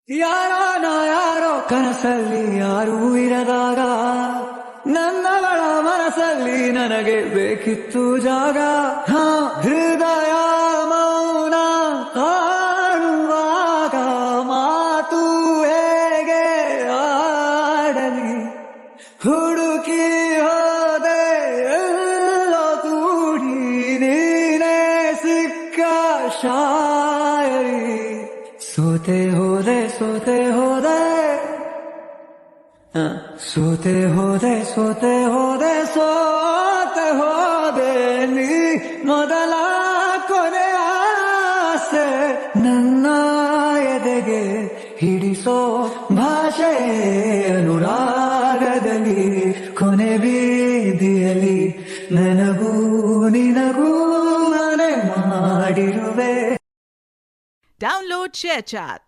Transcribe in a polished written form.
ಯಾರೋ ಕನಸಲ್ಲಿ ಯಾರೂ ಇರದಾಗ ನನ್ನವಳ ಮನಸ್ಸಲ್ಲಿ ನನಗೆ ಬೇಕಿತ್ತು ಜಾಗ. ಹೃದಯ ಮೌನ ಕಾಣುವಾಗ ಮಾತು ಹೇಗೆ ಆಡಲಿ, ಹುಡುಕಿ ಹೋದೆ ಎಲ್ಲೋ ಕೂಡಿ ನೀನೇ ಸಿಕ್ಕ ಶಾಯರಿ. ಸೋತೆ ಹೋದೆ ಸೋತೆ ಹೋದೆ ಸೋತೆ ಹೋದೆ ಸೋತೆ ಹೋದೆ ಸೋತೆ ಹೋದೆ ನೀ ಮೊದಲ ಕೊನೆ ಆಸೆ ನನ್ನ ಎದೆಗೆ ಹಿಡಿಸೋ ಭಾಷೆ ಅನುರಾಗದಲ್ಲಿ ಕೊನೆ ಬೀದಿಯಲ್ಲಿ ನನಗೂ ನಿನಗೂ ಮನೆ ಮಾಡಿರುವೆ. Download ShareChat.